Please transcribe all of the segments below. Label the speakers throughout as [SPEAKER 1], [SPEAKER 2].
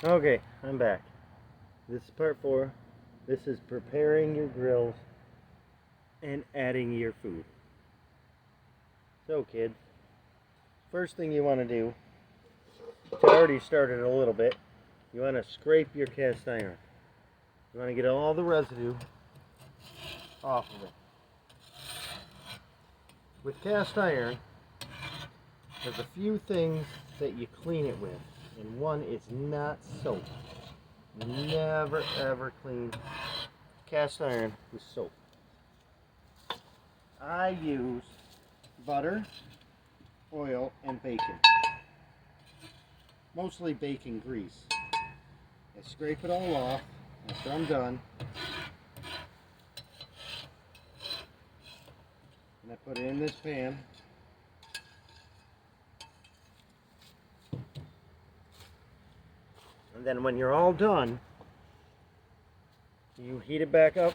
[SPEAKER 1] Okay, I'm back. This is part 4. This is preparing your grills and adding your food. So kids, first thing you want to do, which I already started a little bit, you want to scrape your cast iron. You want to get all the residue off of it. With cast iron, there's a few things that you clean it with, and one is not soap. Never ever clean cast iron with soap. I use butter, oil, and bacon. Mostly bacon grease. I scrape it all off after I'm done. And I put it in this pan. And then when you're all done, you heat it back up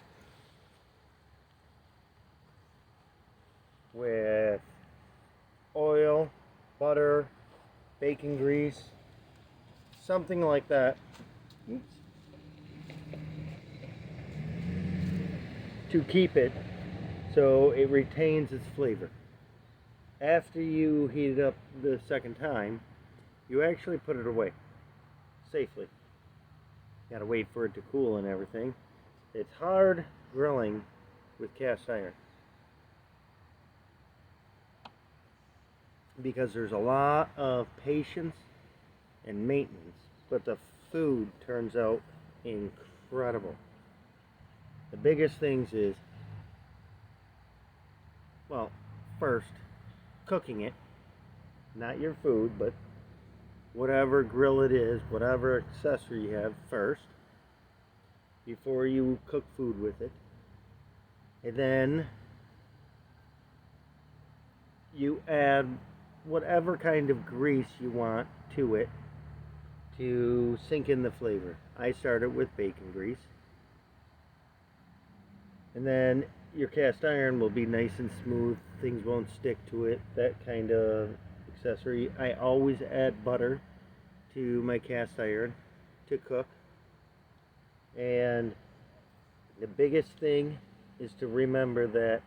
[SPEAKER 1] with oil, butter, bacon grease, something like that. Oops. To keep it so it retains its flavor. After you heat it up the second time, you actually put it away safely. You gotta wait for it to cool and everything. It's hard grilling with cast iron because there's a lot of patience and maintenance, but the food turns out incredible. The biggest things is, well, first, cooking it, not your food, but whatever grill it is, whatever accessory you have first, before you cook food with it. And then you add whatever kind of grease you want to it to sink in the flavor. I started with bacon grease. And then your cast iron will be nice and smooth, things won't stick to it, that kind of accessory. I always add butter to my cast iron to cook. And the biggest thing is to remember that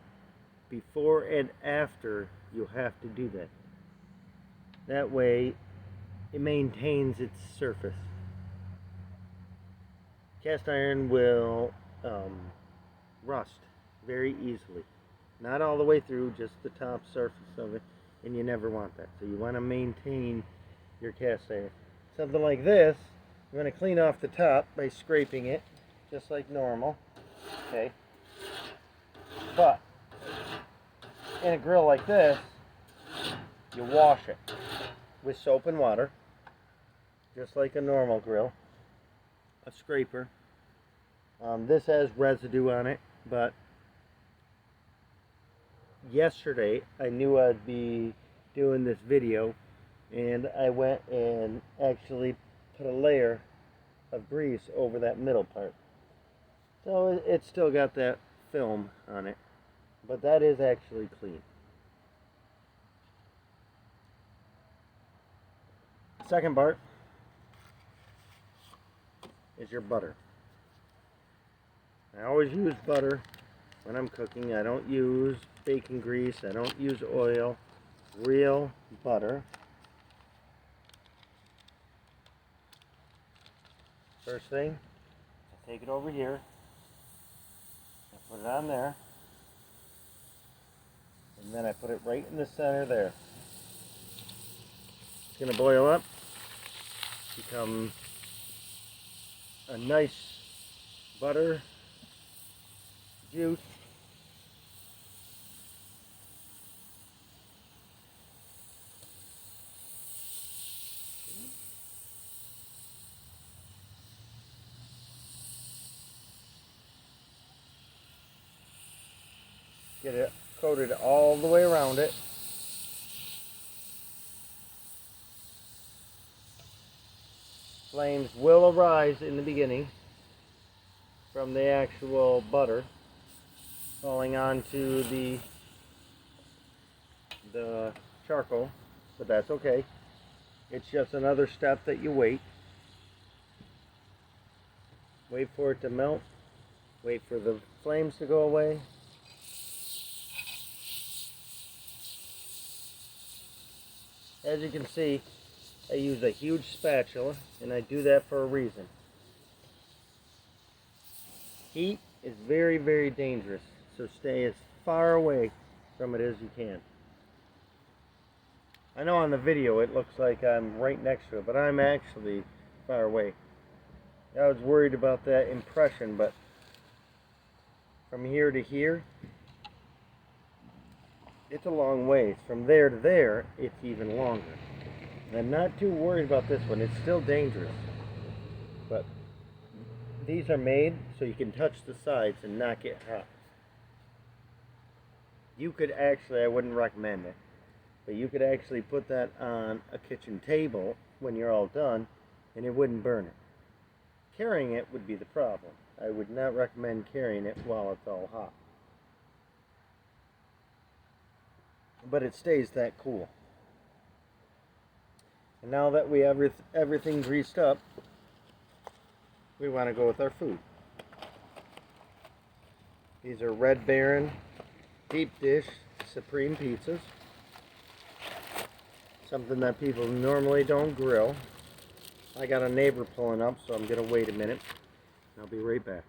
[SPEAKER 1] before and after you have to do that. That way it maintains its surface. Cast iron will rust very easily. Not all the way through, just the top surface of it, and you never want that. So you want to maintain your cast iron. Something like this, you want to clean off the top by scraping it, just like normal. Okay. But in a grill like this, you wash it with soap and water, just like a normal grill. A scraper. This has residue on it, but yesterday I knew I'd be doing this video, and I went and actually put a layer of grease over that middle part. So it's still got that film on it, but that is actually clean. Second part is your butter. I always use butter when I'm cooking. I don't use bacon grease. I don't use oil. Real butter. First thing, I take it over here. I put it on there. And then I put it right in the center there. It's going to boil up. Become a nice butter juice. Get it coated all the way around it. Flames will arise in the beginning from the actual butter falling onto the charcoal, but that's okay. It's just another step that you wait. Wait for it to melt. Wait for the flames to go away. As you can see, I use a huge spatula, and I do that for a reason. Heat is very, very dangerous, so stay as far away from it as you can. I know on the video it looks like I'm right next to it, but I'm actually far away. I was worried about that impression, but from here to here, it's a long ways. From there to there, it's even longer. And I'm not too worried about this one. It's still dangerous. But these are made so you can touch the sides and not get hot. You could actually, I wouldn't recommend it, but you could actually put that on a kitchen table when you're all done and it wouldn't burn it. Carrying it would be the problem. I would not recommend carrying it while it's all hot. But it stays that cool. And now that we have everything greased up, we want to go with our food. These are Red Baron deep dish supreme pizzas. Something that people normally don't grill. I got a neighbor pulling up, so I'm going to wait a minute. I'll be right back.